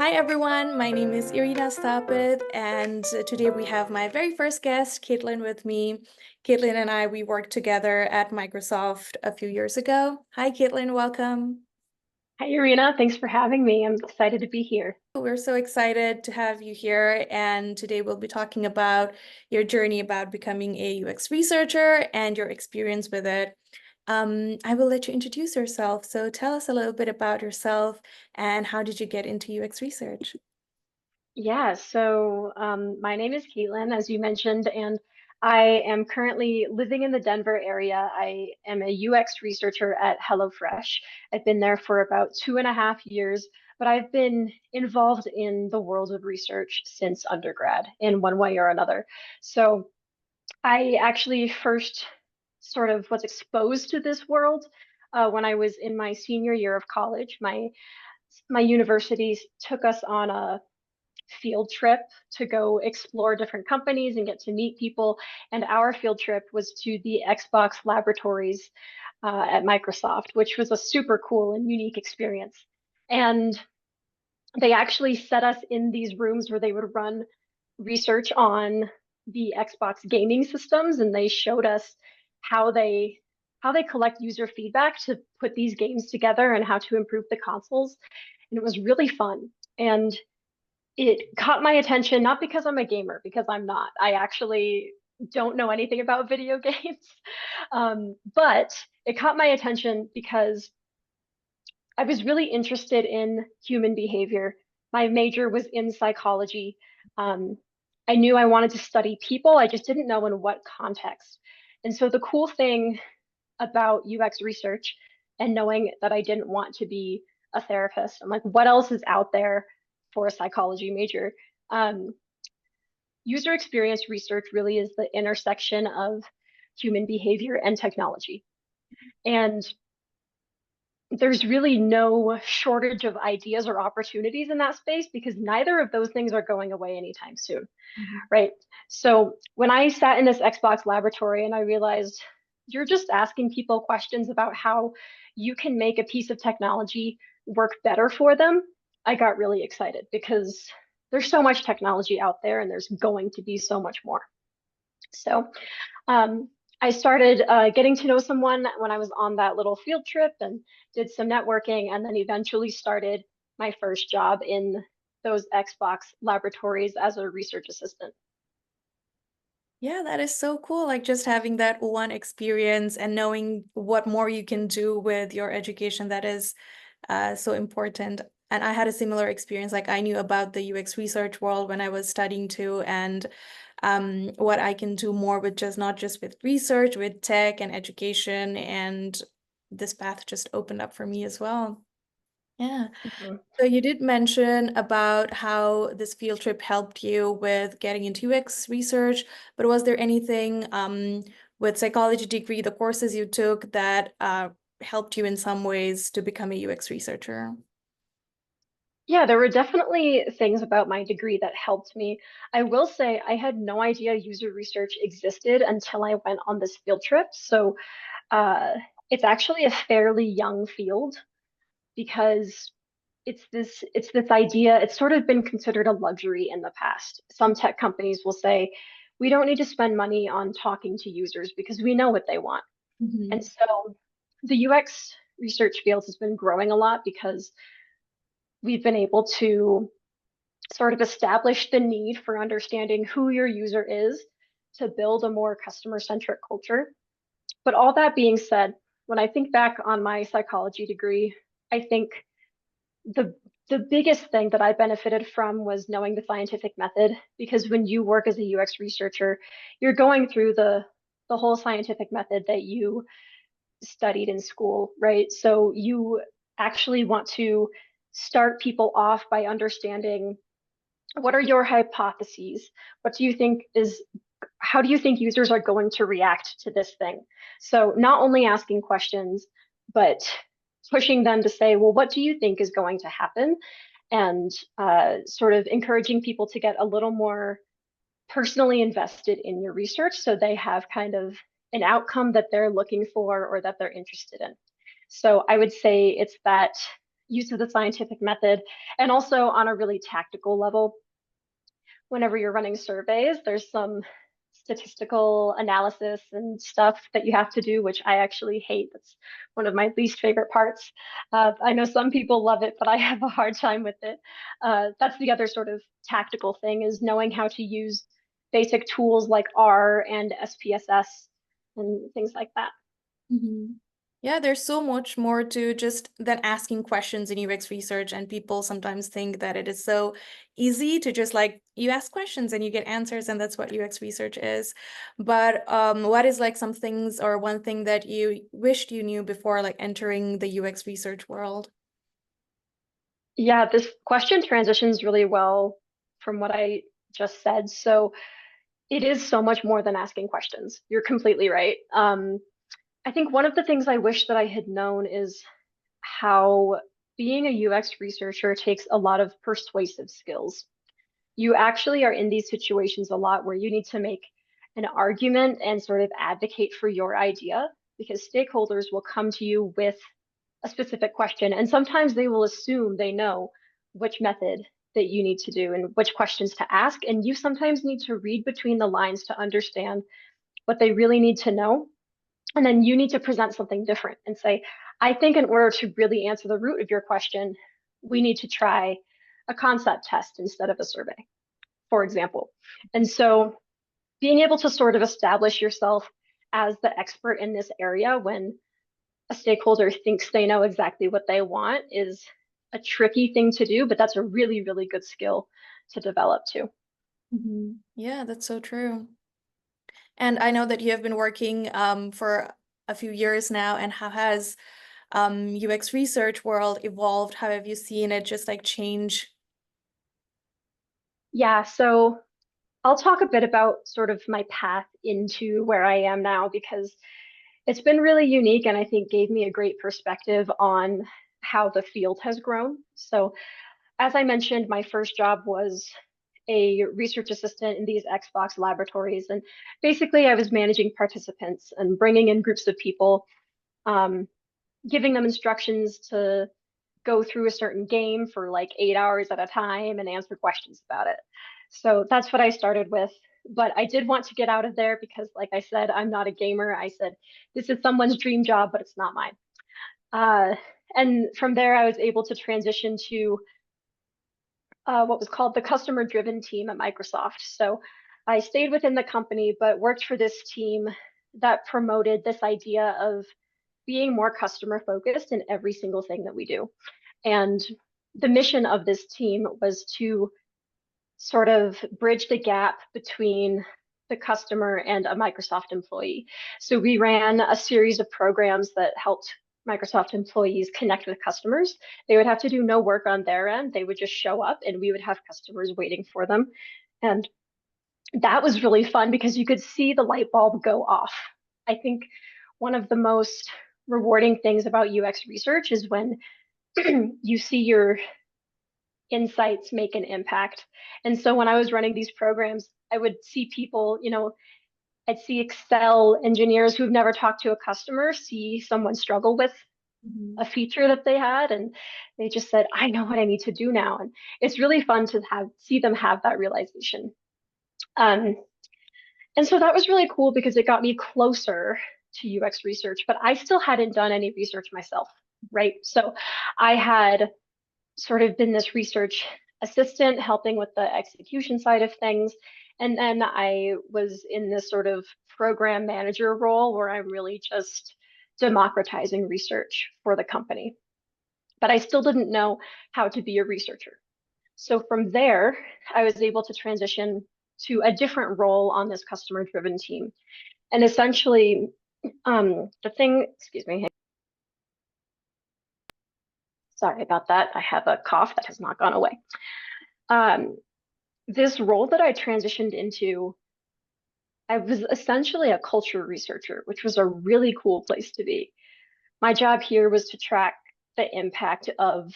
Hi everyone, my name is Irina Stapit, and today we have my very first guest, Caitlin, with me. Caitlin and I, we worked together at Microsoft a few years ago. Hi Caitlin, welcome. Hi, Irina. Thanks for having me. I'm excited to be here. We're so excited to have you here, and today we'll be talking about your journey about becoming a UX researcher and your experience with it. I will let you introduce yourself. So tell us a little bit about yourself and how did you get into UX research? My name is Caitlin, as you mentioned, and I am currently living in the Denver area. I am a UX researcher at HelloFresh. I've been there for about 2.5 years, but I've been involved in the world of research since undergrad in one way or another. So I actually first sort of was exposed to this world when I was in my senior year of college. My university took us on a field trip to go explore different companies and get to meet people. And our field trip was to the Xbox laboratories at Microsoft, which was a super cool and unique experience. And they actually set us in these rooms where they would run research on the Xbox gaming systems, and they showed us how they how they collect user feedback to put these games together and how to improve the consoles. And it was really fun. And it caught my attention, not because I'm a gamer, because I'm not. I actually don't know anything about video games. But it caught my attention because I was really interested in human behavior. My major was in psychology. Um, I knew I wanted to study people, I just didn't know in what context. And so the cool thing about UX research and knowing that I didn't want to be a therapist, I'm like, what else is out there for a psychology major? Um, User experience research really is the intersection of human behavior and technology. And there's really no shortage of ideas or opportunities in that space because neither of those things are going away anytime soon, right? So when I sat in this Xbox laboratory and I realized you're just asking people questions about how you can make a piece of technology work better for them, I got really excited because there's so much technology out there and there's going to be so much more. So um, I started getting to know someone when I was on that little field trip and did some networking, and then eventually started my first job in those Xbox laboratories as a research assistant. Yeah, that is so cool. Like just having that one experience and knowing what more you can do with your education, that is so important. And I had a similar experience. Like I knew about the UX research world when I was studying too, and what I can do more with just not just with research, with tech and education. And this path just opened up for me as well. Yeah. Mhm. So you did mention about how this field trip helped you with getting into UX research, but was there anything with psychology degree, the courses you took that helped you in some ways to become a UX researcher? Yeah, there were definitely things about my degree that helped me. I will say I had no idea user research existed until I went on this field trip. So uh, it's actually a fairly young field because it's this idea, it's sort of been considered a luxury in the past. Some tech companies will say, we don't need to spend money on talking to users because we know what they want. Mhm. And so the UX research field has been growing a lot because we've been able to sort of establish the need for understanding who your user is to build a more customer-centric culture. But all that being said, when I think back on my psychology degree, I think the the biggest thing that I benefited from was knowing the scientific method because when you work as a UX researcher, you're going through the whole scientific method that you studied in school, right? So you actually want to start people off by understanding what are your hypotheses? What do you think is how do you think users are going to react to this thing? So not only asking questions, but pushing them to say, well, what do you think is going to happen? And sort of encouraging people to get a little more personally invested in your research so they have kind of an outcome that they're looking for or that they're interested in. So I would say it's that use of the scientific method, and also on a really tactical level. Whenever you're running surveys, there's some statistical analysis and stuff that you have to do, which I actually hate. That's one of my least favorite parts. I know some people love it, but I have a hard time with it. That's the other sort of tactical thing, is knowing how to use basic tools like R and SPSS and things like that. Mhm. Yeah, there's so much more to just than asking questions in UX research, and people sometimes think that it is so easy to just like you ask questions and you get answers, and that's what UX research is. But what is like some things or one thing that you wished you knew before like entering the UX research world? Yeah, this question transitions really well from what I just said. So it is so much more than asking questions. You're completely right. I think one of the things I wish that I had known is how being a UX researcher takes a lot of persuasive skills. You actually are in these situations a lot where you need to make an argument and sort of advocate for your idea, because stakeholders will come to you with a specific question, and sometimes they will assume they know which method that you need to do and which questions to ask. And you sometimes need to read between the lines to understand what they really need to know. And then you need to present something different and say, I think in order to really answer the root of your question, we need to try a concept test instead of a survey, for example. And so being able to sort of establish yourself as the expert in this area when a stakeholder thinks they know exactly what they want is a tricky thing to do, but that's a really, really good skill to develop too. Mhm. Yeah, that's so true. And I know that you have been working for a few years now, and how has UX research world evolved? How have you seen it just like change? Yeah, so I'll talk a bit about sort of my path into where I am now, because it's been really unique and I think gave me a great perspective on how the field has grown. So, as I mentioned, my first job was a research assistant in these Xbox laboratories. And basically, I was managing participants and bringing in groups of people, um, giving them instructions to go through a certain game for like 8 hours at a time and answer questions about it. So that's what I started with. But I did want to get out of there because, like I said, I'm not a gamer. I said, this is someone's dream job, but it's not mine. Uh, and from there, I was able to transition to what was called the customer driven team at Microsoft. So I stayed within the company, but worked for this team that promoted this idea of being more customer focused in every single thing that we do. And the mission of this team was to sort of bridge the gap between the customer and a Microsoft employee. So we ran a series of programs that helped Microsoft employees connect with customers. They would have to do no work on their end. They would just show up and we would have customers waiting for them. And that was really fun because you could see the light bulb go off. I think one of the most rewarding things about UX research is when you see your insights make an impact. And so when I was running these programs, I would see people, I'd see Excel engineers who've never talked to a customer see someone struggle with Mhm. a feature that they had, and they just said, I know what I need to do now. And it's really fun to have see them have that realization. Um, and so that was really cool because it got me closer to UX research, but I still hadn't done any research myself, right? So I had sort of been this research assistant helping with the execution side of things. And then I was in this sort of program manager role where I'm really just democratizing research for the company. But I still didn't know how to be a researcher. So from there, I was able to transition to a different role on this customer driven team. And essentially, the thing, excuse me, sorry about that. I have a cough that has not gone away. Um, this role that I transitioned into, I was essentially a culture researcher, which was a really cool place to be. My job here was to track the impact of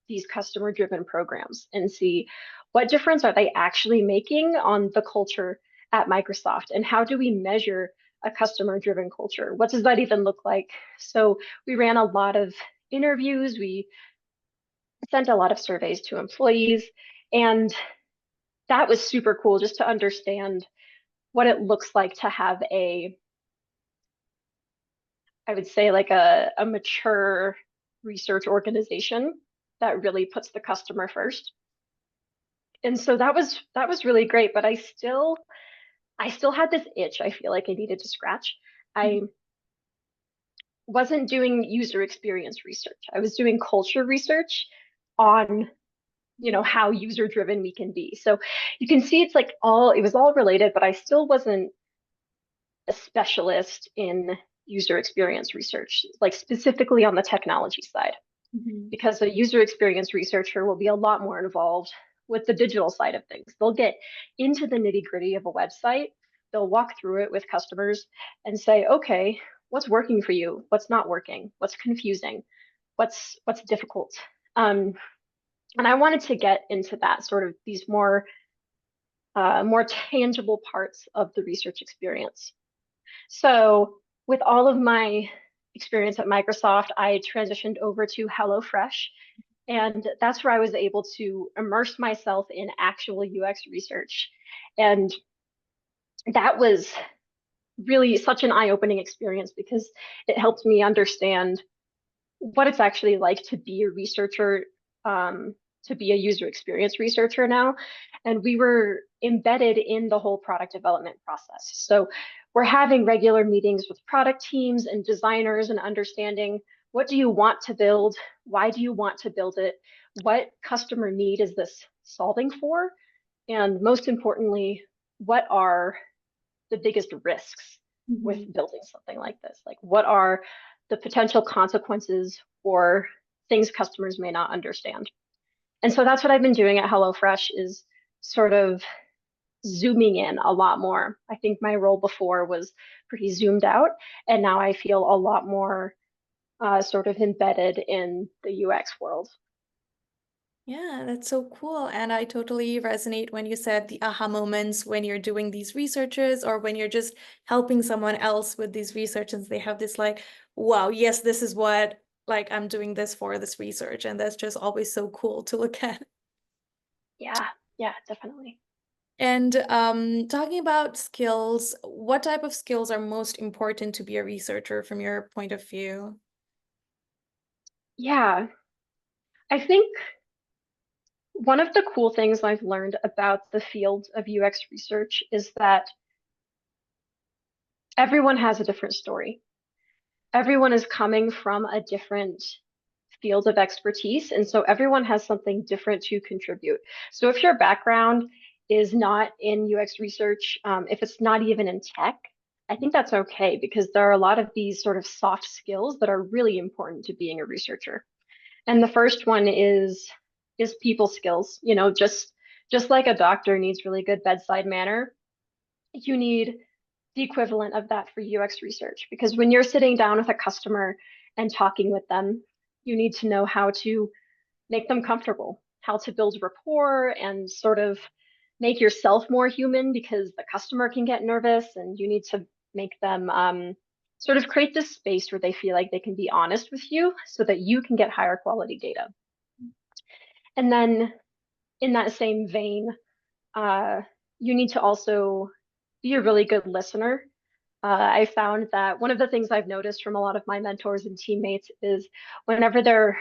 these customer driven programs and see what difference are they actually making on the culture at Microsoft, and how do we measure a customer driven culture? What does that even look like? So we ran a lot of interviews. We sent a lot of surveys to employees, and that was super cool just to understand what it looks like to have I would say like a mature research organization that really puts the customer first. And so that was really great, but I still had this itch I feel like I needed to scratch. I wasn't doing user experience research. I was doing culture research on, how user driven we can be. So you can see it's like it was all related, but I still wasn't a specialist in user experience research, like specifically on the technology side, Mhm. because a user experience researcher will be a lot more involved with the digital side of things. They'll get into the nitty gritty of a website, they'll walk through it with customers and say, okay, what's working for you? What's not working? What's confusing? What's difficult? Um, and I wanted to get into that sort of these more tangible parts of the research experience. So with all of my experience at Microsoft, I transitioned over to HelloFresh. And that's where I was able to immerse myself in actual UX research. And that was really such an eye-opening experience because it helped me understand what it's actually like to be a researcher, to be a user experience researcher now. And we were embedded in the whole product development process. So we're having regular meetings with product teams and designers and understanding what do you want to build? Why do you want to build it? What customer need is this solving for? And most importantly, what are the biggest risks with Mhm. building something like this? Like, what are the potential consequences or things customers may not understand? And so that's what I've been doing at HelloFresh is sort of zooming in a lot more. I think my role before was pretty zoomed out, and now I feel a lot more sort of embedded in the UX world. Yeah, that's so cool. And I totally resonate when you said the aha moments when you're doing these researches or when you're just helping someone else with these researches. They have this like, wow, yes, this is what like I'm doing this for this research. And that's just always so cool to look at. Yeah, yeah, definitely. And talking about skills, what type of skills are most important to be a researcher from your point of view? Yeah, I think one of the cool things I've learned about the field of UX research is that everyone has a different story. Everyone is coming from a different field of expertise, and so everyone has something different to contribute. So if your background is not in UX research, if it's not even in tech, I think that's okay because there are a lot of these sort of soft skills that are really important to being a researcher. And the first one is people skills. Just like a doctor needs really good bedside manner, you need the equivalent of that for UX research. Because when you're sitting down with a customer and talking with them, you need to know how to make them comfortable, how to build rapport and sort of make yourself more human because the customer can get nervous and you need to make them sort of create this space where they feel like they can be honest with you so that you can get higher quality data. And then in that same vein, uh, you need to also be a really good listener. I found that one of the things I've noticed from a lot of my mentors and teammates is whenever they're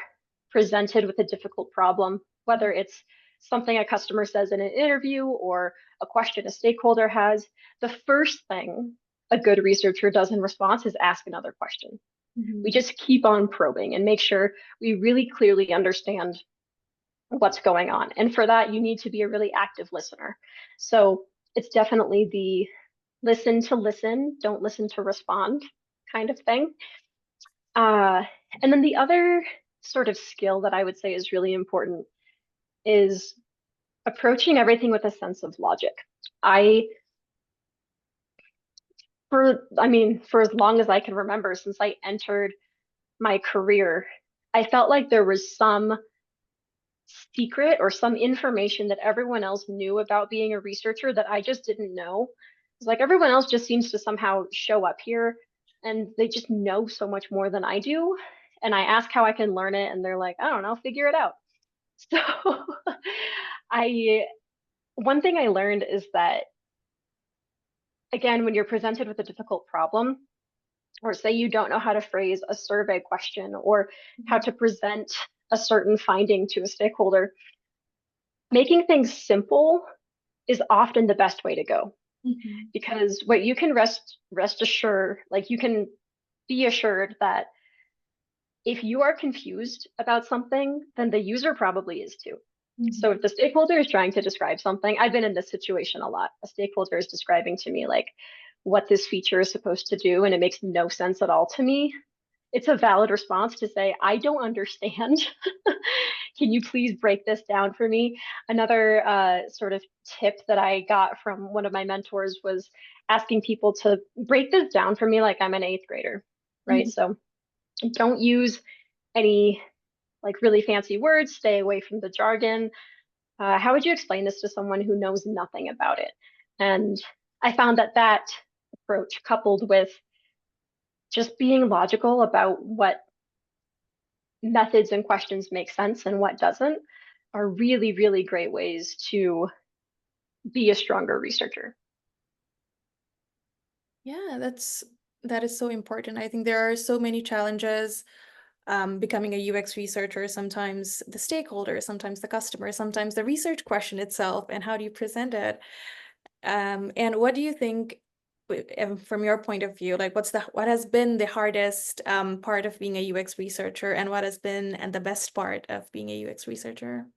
presented with a difficult problem, whether it's something a customer says in an interview or a question a stakeholder has, the first thing a good researcher does in response is ask another question. We Mhm. just keep on probing and make sure we really clearly understand what's going on. And for that, you need to be a really active listener. So it's definitely the listen to listen, don't listen to respond kind of thing. Uh, and then the other sort of skill that I would say is really important is approaching everything with a sense of logic. I, for as long as I can remember, since I entered my career, I felt like there was some secret or some information that everyone else knew about being a researcher that I just didn't know. It's like everyone else just seems to somehow show up here and they just know so much more than I do. And I ask how I can learn it, and they're like, I don't know, figure it out. So I one thing I learned is that again, when you're presented with a difficult problem, or say you don't know how to phrase a survey question or how Mhm. to present a certain finding to a stakeholder, making things simple is often the best way to go. Mhm. Because what you can rest assured, like you can be assured that if you are confused about something, then the user probably is too. So if Mhm. the stakeholder is trying to describe something, I've been in this situation a lot. A stakeholder is describing to me like what this feature is supposed to do, and it makes no sense at all to me. It's a valid response to say, I don't understand. Can you please break this down for me? Another sort of tip that I got from one of my mentors was asking people to break this down for me like I'm an eighth grader, right? Mhm. So don't use any like really fancy words, stay away from the jargon. How would you explain this to someone who knows nothing about it? And I found that that approach, coupled with just being logical about what methods and questions make sense and what doesn't, are really, really great ways to be a stronger researcher. Yeah, that is so important. I think there are so many challenges becoming a UX researcher, sometimes the stakeholder, sometimes the customer, sometimes the research question itself, and how do you present it? And what do you think, from your point of view, like what has been the hardest part of being a UX researcher, and what has been and the best part of being a UX researcher?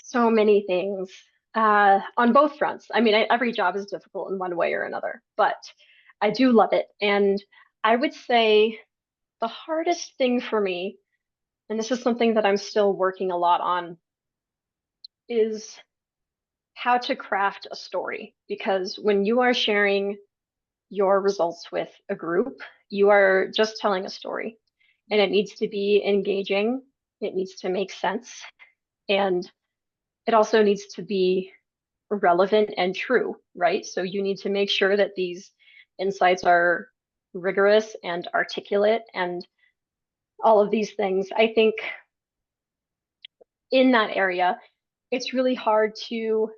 So many things on both fronts. I mean, every job is difficult in one way or another, but I do love it. And I would say the hardest thing for me, and this is something that I'm still working a lot on, is how to craft a story. Because when you are sharing your results with a group, you are just telling a story. And it needs to be engaging, it needs to make sense, and it also needs to be relevant and true, right? So you need to make sure that these insights are rigorous and articulate and all of these things. I think in that area, it's really hard to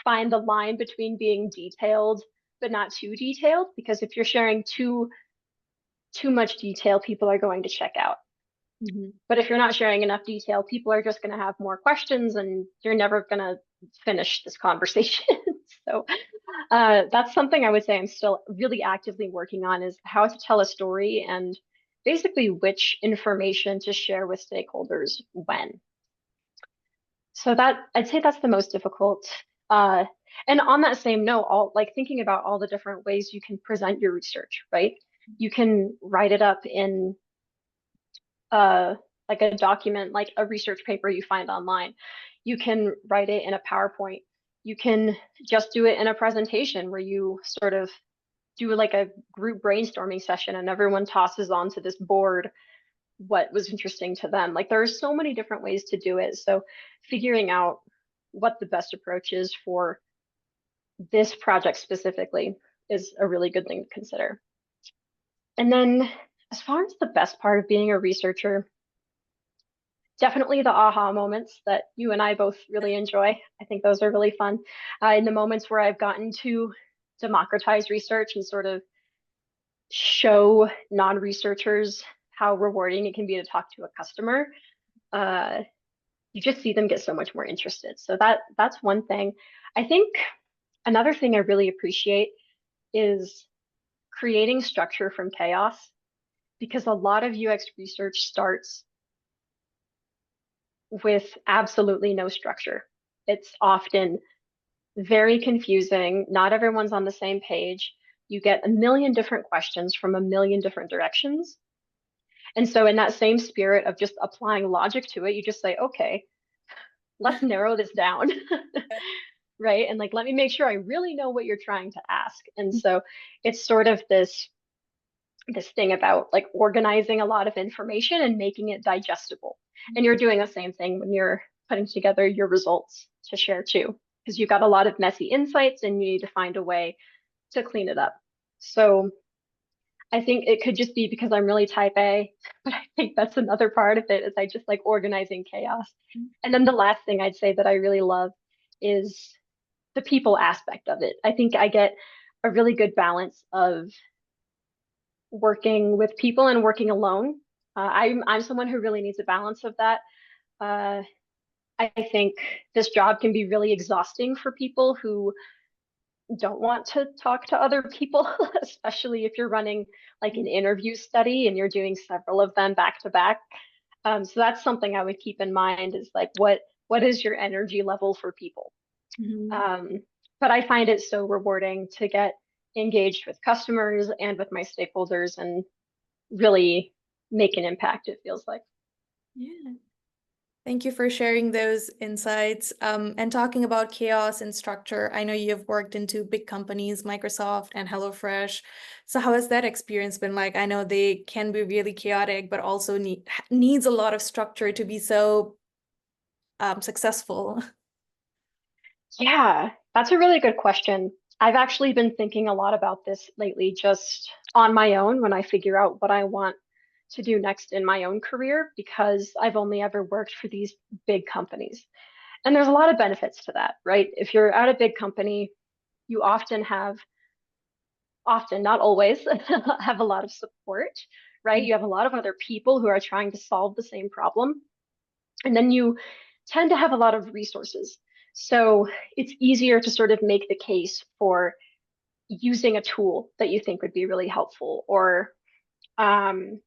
find the line between being detailed but not too detailed, because if you're sharing too much detail, people are going to check out. Mhm. But if you're not sharing enough detail, people are just going to have more questions and you're never going to finish this conversation. So that's something I would say I'm still really actively working on, is how to tell a story and basically which information to share with stakeholders when. So that I'd say that's the most difficult. Uh, and on that same note, all like thinking about all the different ways you can present your research, right? You can write it up in uh, like a document, like a research paper you find online. You can write it in a PowerPoint. You can just do it in a presentation where you sort of do like a group brainstorming session and everyone tosses onto this board what was interesting to them. Like there are so many different ways to do it. So figuring out what the best approach is for this project specifically is a really good thing to consider. And then as far as the best part of being a researcher, definitely the aha moments that you and I both really enjoy. I think those are really fun. In the moments where I've gotten to democratize research and sort of show non-researchers how rewarding it can be to talk to a customer, uh, you just see them get so much more interested. So that's one thing. I think another thing I really appreciate is creating structure from chaos, because a lot of UX research starts with absolutely no structure. It's often very confusing. Not everyone's on the same page. You get a million different questions from a million different directions. And so, in that same spirit of just applying logic to it, you just say, okay, let's narrow this down. Right. And like, let me make sure I really know what you're trying to ask. And so, it's sort of this thing about like organizing a lot of information and making it digestible. And you're doing the same thing when you're putting together your results to share too, because you've got a lot of messy insights and you need to find a way to clean it up. So I think it could just be because I'm really type A, but I think that's another part of it is I just like organizing chaos. And then the last thing I'd say that I really love is the people aspect of it. I think I get a really good balance of working with people and working alone. I'm someone who really needs a balance of that. Uh, I think this job can be really exhausting for people who don't want to talk to other people, especially if you're running like an interview study and you're doing several of them back to back. So that's something I would keep in mind is like what is your energy level for people? Mhm. Um, but I find it so rewarding to get engaged with customers and with my stakeholders and really make an impact, it feels like. Yeah. Thank you for sharing those insights. And talking about chaos and structure, I know you've worked into big companies, Microsoft and HelloFresh. So how has that experience been like? I know they can be really chaotic, but also needs a lot of structure to be so successful. Yeah, that's a really good question. I've actually been thinking a lot about this lately, just on my own when I figure out what I want to do next in my own career, because I've only ever worked for these big companies. And there's a lot of benefits to that, right? If you're at a big company, you often, not always, have a lot of support, right? You have a lot of other people who are trying to solve the same problem. And then you tend to have a lot of resources. So it's easier to sort of make the case for using a tool that you think would be really helpful or um,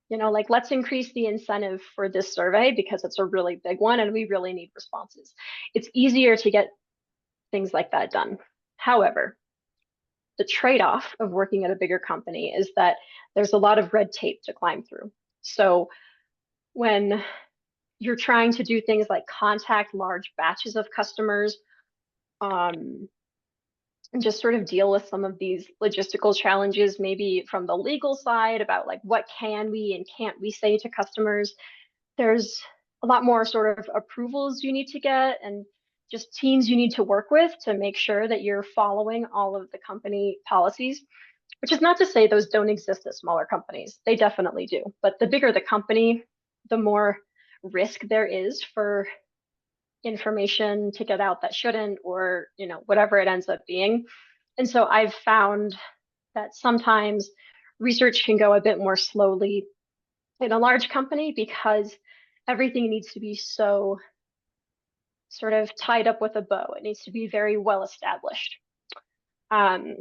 like let's increase the incentive for this survey because it's a really big one and we really need responses. It's easier to get things like that done. However, the trade-off of working at a bigger company is that there's a lot of red tape to climb through. So when you're trying to do things like contact large batches of customers, um, and just sort of deal with some of these logistical challenges, maybe from the legal side about like what can we and can't we say to customers. There's a lot more sort of approvals you need to get and just teams you need to work with to make sure that you're following all of the company policies, which is not to say those don't exist at smaller companies. They definitely do. But the bigger the company, the more risk there is for information to get out that shouldn't, or whatever it ends up being. And so I've found that sometimes research can go a bit more slowly in a large company because everything needs to be so sort of tied up with a bow. It needs to be very well established. Um,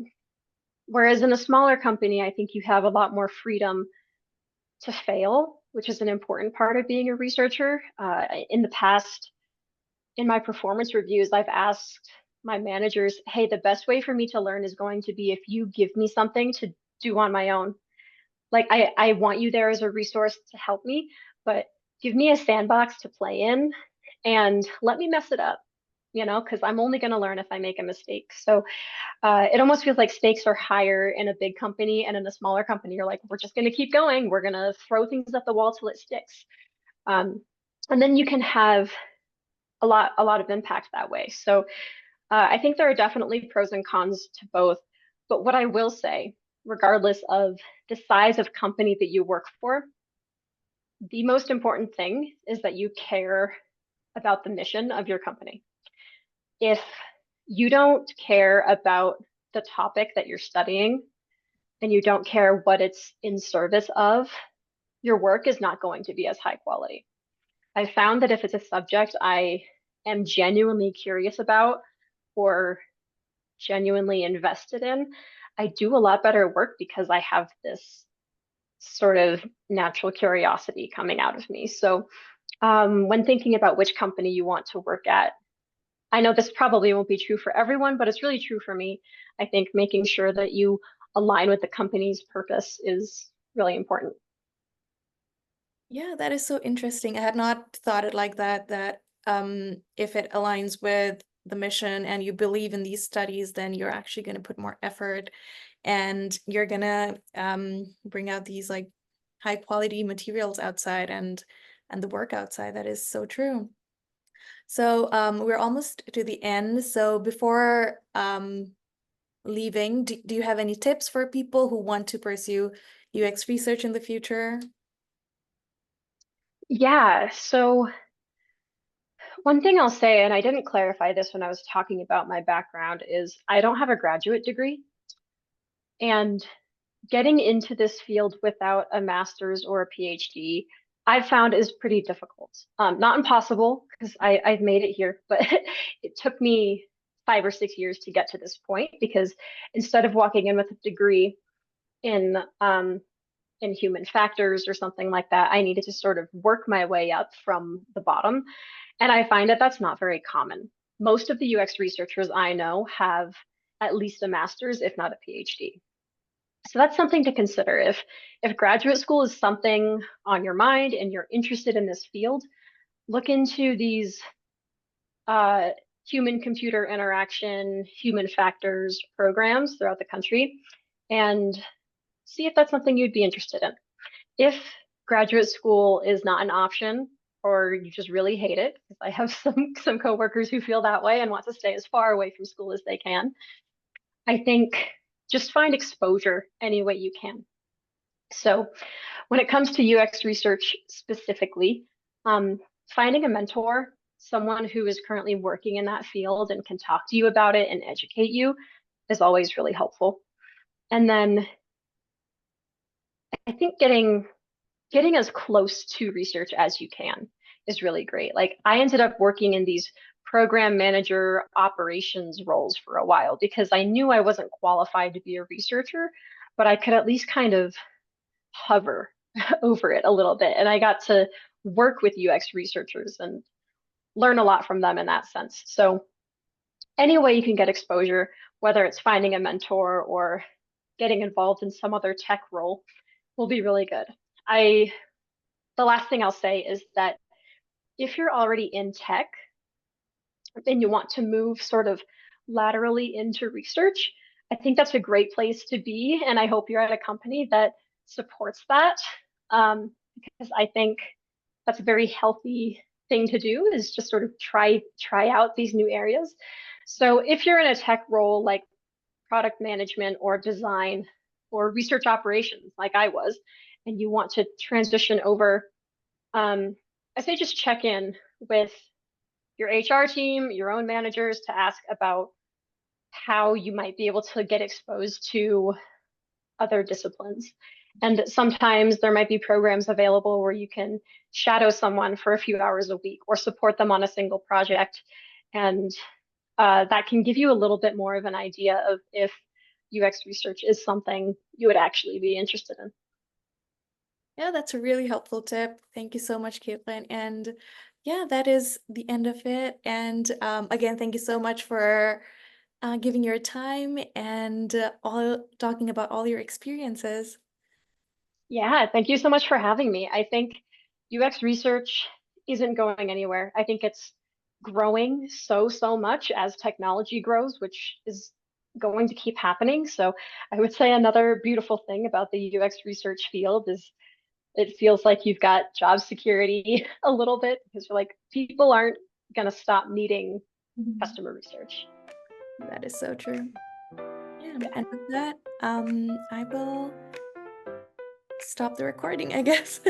Whereas in a smaller company, I think you have a lot more freedom to fail, which is an important part of being a researcher. In the past, in my performance reviews, I've asked my managers, hey, the best way for me to learn is going to be if you give me something to do on my own. Like I want you there as a resource to help me, but give me a sandbox to play in and let me mess it up, because I'm only going to learn if I make a mistake. So it almost feels like stakes are higher in a big company, and in a smaller company, you're like, we're just going to keep going. We're going to throw things at the wall till it sticks. Um, and then you can have a lot of impact that way. So I think there are definitely pros and cons to both. But what I will say, regardless of the size of company that you work for, the most important thing is that you care about the mission of your company. If you don't care about the topic that you're studying and you don't care what it's in service of, your work is not going to be as high quality. I found that if it's a subject I am genuinely curious about or genuinely invested in, I do a lot better work because I have this sort of natural curiosity coming out of me. So when thinking about which company you want to work at, I know this probably won't be true for everyone, but it's really true for me. I think making sure that you align with the company's purpose is really important. Yeah, that is so interesting. I had not thought it like that, that if it aligns with the mission and you believe in these studies, then you're actually going to put more effort and you're going to bring out these like high quality materials outside and the work outside. That is so true. So we're almost to the end. So before leaving. Do you have any tips for people who want to pursue UX research in the future? Yeah, so one thing I'll say, and I didn't clarify this when I was talking about my background, is I don't have a graduate degree. And getting into this field without a master's or a PhD, I've found is pretty difficult. Not impossible, because I've made it here, but it took me 5 or 6 years to get to this point because instead of walking in with a degree in in human factors or something like that, I needed to sort of work my way up from the bottom. And I find that that's not very common. Most of the UX researchers I know have at least a master's, if not a PhD. So that's something to consider. If graduate school is something on your mind and you're interested in this field, look into these uh, human computer interaction, human factors programs throughout the country and see if that's something you'd be interested in. If graduate school is not an option or you just really hate it, because I have some coworkers who feel that way and want to stay as far away from school as they can, I think just find exposure any way you can. So when it comes to UX research specifically, finding a mentor, someone who is currently working in that field and can talk to you about it and educate you is always really helpful. And then I think getting as close to research as you can is really great. Like I ended up working in these program manager operations roles for a while because I knew I wasn't qualified to be a researcher, but I could at least kind of hover over it a little bit. And I got to work with UX researchers and learn a lot from them in that sense. So any way you can get exposure, whether it's finding a mentor or getting involved in some other tech role, will be really good. The last thing I'll say is that if you're already in tech and you want to move sort of laterally into research, I think that's a great place to be. And I hope you're at a company that supports that because I think that's a very healthy thing to do is just sort of try out these new areas. So if you're in a tech role like product management or design or research operations like I was, and you want to transition over, I say just check in with your HR team, your own managers to ask about how you might be able to get exposed to other disciplines. And sometimes there might be programs available where you can shadow someone for a few hours a week or support them on a single project. And that can give you a little bit more of an idea of if UX research is something you would actually be interested in. Yeah, that's a really helpful tip. Thank you so much, Caitlin. And yeah, that is the end of it. And again, thank you so much for giving your time and all talking about all your experiences. Yeah, thank you so much for having me. I think UX research isn't going anywhere. I think it's growing so much as technology grows, which is going to keep happening. So I would say another beautiful thing about the UX research field is it feels like you've got job security a little bit because you're like people aren't going to stop needing Mhm. customer research. That is so true. Yeah, Yeah. and with that, I will stop the recording, I guess.